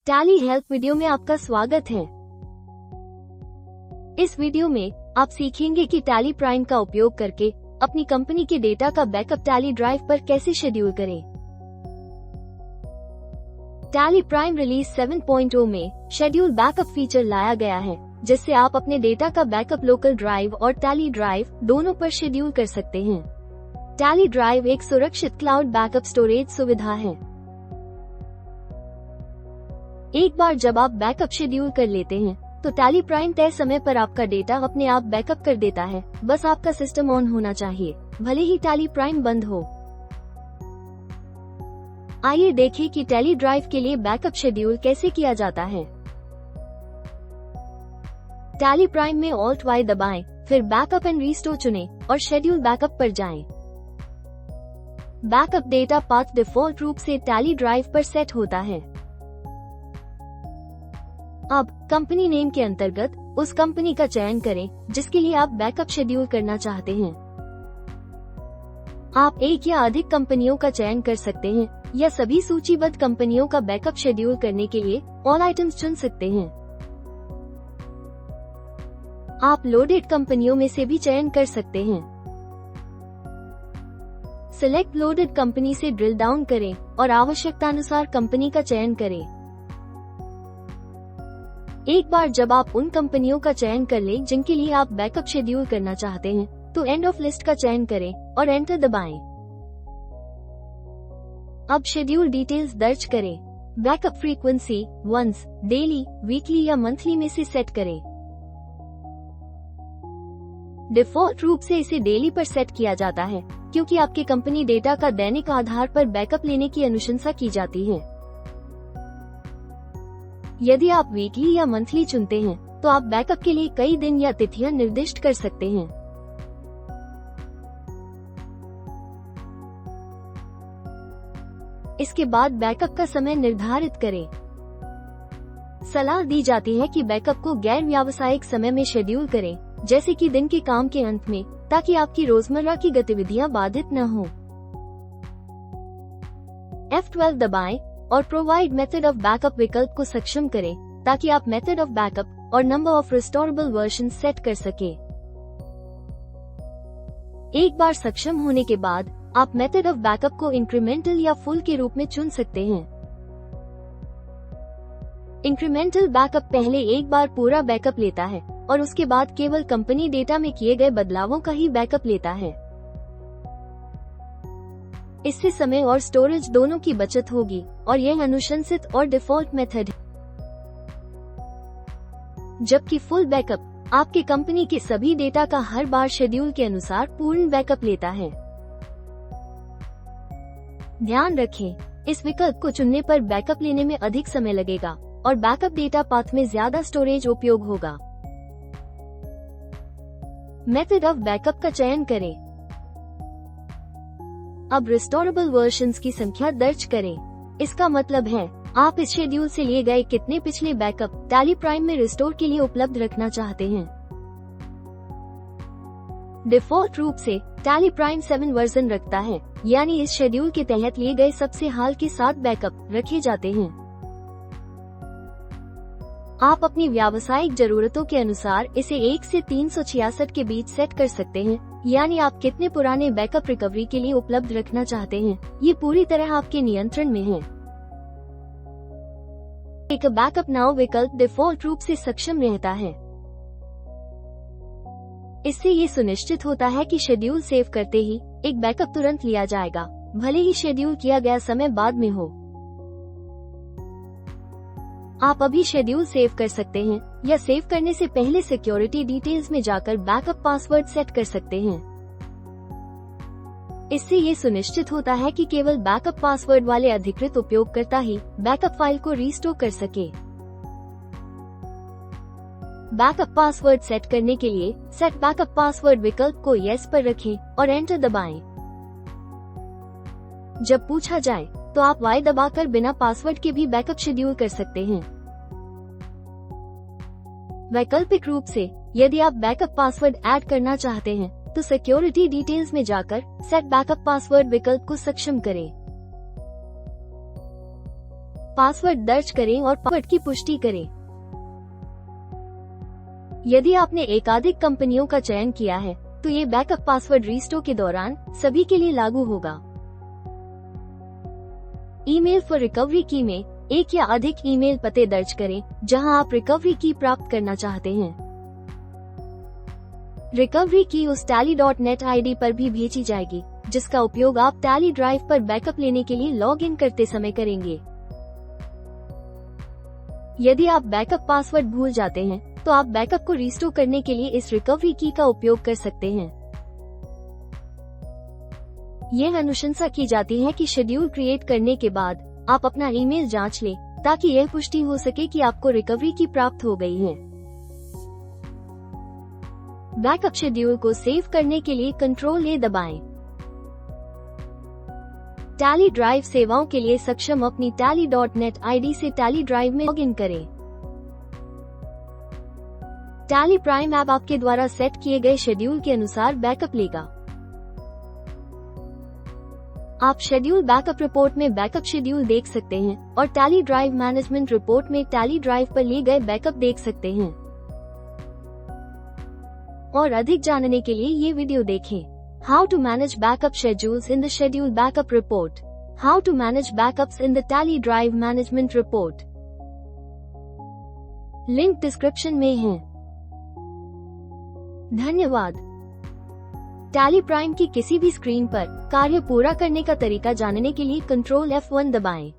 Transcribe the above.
Tally help video में आपका स्वागत है। इस वीडियो में आप सीखेंगे कि टैली प्राइम का उपयोग करके अपनी कंपनी के डेटा का बैकअप टैली ड्राइव पर कैसे शेड्यूल करें। टैली प्राइम रिलीज 7.0 में शेड्यूल बैकअप फीचर लाया गया है, जिससे आप अपने डेटा का बैकअप लोकल ड्राइव और टैली ड्राइव दोनों पर शेड्यूल कर सकते हैं। टैली ड्राइव एक सुरक्षित क्लाउड बैकअप स्टोरेज सुविधा है। एक बार जब आप बैकअप शेड्यूल कर लेते हैं तो टैली प्राइम तय समय पर आपका डेटा अपने आप बैकअप कर देता है। बस आपका सिस्टम ऑन होना चाहिए, भले ही टैली प्राइम बंद हो। आइए देखें कि टैली ड्राइव के लिए बैकअप शेड्यूल कैसे किया जाता है। टैली प्राइम में ऑल्ट वाई दबाएं, फिर बैकअप एंड रीस्टोर चुनें और शेड्यूल बैकअप पर जाएं। बैकअप डेटा पाथ डिफॉल्ट रूप से टैली ड्राइव पर सेट होता है। अब कंपनी नेम के अंतर्गत उस कंपनी का चयन करें जिसके लिए आप बैकअप शेड्यूल करना चाहते हैं। आप एक या अधिक कंपनियों का चयन कर सकते हैं या सभी सूचीबद्ध कंपनियों का बैकअप शेड्यूल करने के लिए ऑल आइटम्स चुन सकते हैं। आप लोडेड कंपनियों में से भी चयन कर सकते हैं। सिलेक्ट लोडेड कंपनी से ड्रिल डाउन करें और आवश्यकतानुसार कंपनी का चयन करें। एक बार जब आप उन कंपनियों का चयन कर लें जिनके लिए आप बैकअप शेड्यूल करना चाहते हैं, तो एंड ऑफ लिस्ट का चयन करें और एंटर दबाएं। अब शेड्यूल डिटेल्स दर्ज करें। Backup frequency once, daily, weekly या मंथली में से सेट करें। डिफॉल्ट रूप से इसे डेली पर सेट किया जाता है, क्योंकि आपके कंपनी डेटा का दैनिक आधार पर बैकअप लेने की अनुशंसा की जाती है। यदि आप वीकली या मंथली चुनते हैं, तो आप बैकअप के लिए कई दिन या तिथियां निर्दिष्ट कर सकते हैं। इसके बाद बैकअप का समय निर्धारित करें। सलाह दी जाती है कि बैकअप को गैर व्यावसायिक समय में शेड्यूल करें, जैसे कि दिन के काम के अंत में, ताकि आपकी रोजमर्रा की गतिविधियां बाधित न हो। F12 दबाएं और प्रोवाइड मेथड ऑफ बैकअप विकल्प को सक्षम करें, ताकि आप मेथड ऑफ बैकअप और नंबर ऑफ रिस्टोरेबल वर्जन सेट कर सके। एक बार सक्षम होने के बाद आप मेथड ऑफ बैकअप को इंक्रीमेंटल या फुल के रूप में चुन सकते हैं। इंक्रीमेंटल बैकअप पहले एक बार पूरा बैकअप लेता है और उसके बाद केवल कंपनी डेटा में किए गए बदलावों का ही बैकअप लेता है। इससे समय और स्टोरेज दोनों की बचत होगी और यह अनुशंसित और डिफॉल्ट मेथड है। जबकि फुल बैकअप आपके कंपनी के सभी डेटा का हर बार शेड्यूल के अनुसार पूर्ण बैकअप लेता है। ध्यान रखें, इस विकल्प को चुनने पर बैकअप लेने में अधिक समय लगेगा और बैकअप डेटा पाथ में ज्यादा स्टोरेज उपयोग होगा। मेथड ऑफ बैकअप का चयन करें। अब रिस्टोरेबल वर्जन्स की संख्या दर्ज करें। इसका मतलब है आप इस शेड्यूल से लिए गए कितने पिछले बैकअप टैली प्राइम में रिस्टोर के लिए उपलब्ध रखना चाहते हैं। डिफॉल्ट रूप से टैली प्राइम 7 वर्जन रखता है, यानी इस शेड्यूल के तहत लिए गए सबसे हाल के 7 बैकअप रखे जाते हैं। आप अपनी व्यावसायिक जरूरतों के अनुसार इसे 1 से 366 के बीच सेट कर सकते हैं, यानी आप कितने पुराने बैकअप रिकवरी के लिए उपलब्ध रखना चाहते हैं, ये पूरी तरह आपके नियंत्रण में है। एक बैकअप नाउ विकल्प डिफॉल्ट रूप से सक्षम रहता है। इससे ये सुनिश्चित होता है कि शेड्यूल सेव करते ही एक बैकअप तुरंत लिया जाएगा, भले ही शेड्यूल किया गया समय बाद में हो। आप अभी शेड्यूल सेव कर सकते हैं या सेव करने से पहले सिक्योरिटी डिटेल्स में जाकर बैकअप पासवर्ड सेट कर सकते हैं। इससे ये सुनिश्चित होता है कि केवल बैकअप पासवर्ड वाले अधिकृत उपयोगकर्ता ही बैकअप फाइल को रीस्टोर कर सके। बैकअप पासवर्ड सेट करने के लिए सेट बैकअप पासवर्ड विकल्प को येस पर रखें और एंटर दबाएं। जब पूछा जाए तो आप वाई दबाकर बिना पासवर्ड के भी बैकअप शेड्यूल कर सकते हैं। वैकल्पिक रूप से यदि आप बैकअप पासवर्ड ऐड करना चाहते हैं, तो सिक्योरिटी डिटेल्स में जाकर सेट बैकअप पासवर्ड विकल्प को सक्षम करें। पासवर्ड दर्ज करें और पासवर्ड की पुष्टि करें। यदि आपने एकाधिक कंपनियों का चयन किया है तो ये बैकअप पासवर्ड रीस्टोर के दौरान सभी के लिए लागू होगा। ईमेल फॉर रिकवरी की में एक या अधिक ईमेल पते दर्ज करें जहां आप रिकवरी की प्राप्त करना चाहते हैं। रिकवरी की उस tally.net आईडी पर भी भेजी जाएगी जिसका उपयोग आप टैली ड्राइव पर बैकअप लेने के लिए लॉग इन करते समय करेंगे। यदि आप बैकअप पासवर्ड भूल जाते हैं तो आप बैकअप को रिस्टोर करने के लिए इस रिकवरी की का उपयोग कर सकते हैं। यह अनुशंसा की जाती है कि शेड्यूल क्रिएट करने के बाद आप अपना ईमेल जांच लें ताकि यह पुष्टि हो सके कि आपको रिकवरी की प्राप्त हो गई है। बैकअप शेड्यूल को सेव करने के लिए Ctrl+A दबाएं। टैली ड्राइव सेवाओं के लिए सक्षम अपनी tally.net आईडी से टैली ड्राइव में लॉगिन करें। टैली प्राइम ऐप आपके द्वारा सेट किए गए शेड्यूल के अनुसार बैकअप लेगा। आप शेड्यूल बैकअप रिपोर्ट में बैकअप शेड्यूल देख सकते हैं और टैली ड्राइव मैनेजमेंट रिपोर्ट में टैली ड्राइव पर लिए गए बैकअप देख सकते हैं। और अधिक जानने के लिए ये वीडियो देखें। How to manage backup schedules in the schedule backup report. How to manage backups in the Tally Drive Management Report. Link description में है। धन्यवाद। टैली प्राइम की किसी भी स्क्रीन पर कार्य पूरा करने का तरीका जानने के लिए Ctrl+F1 दबाएं।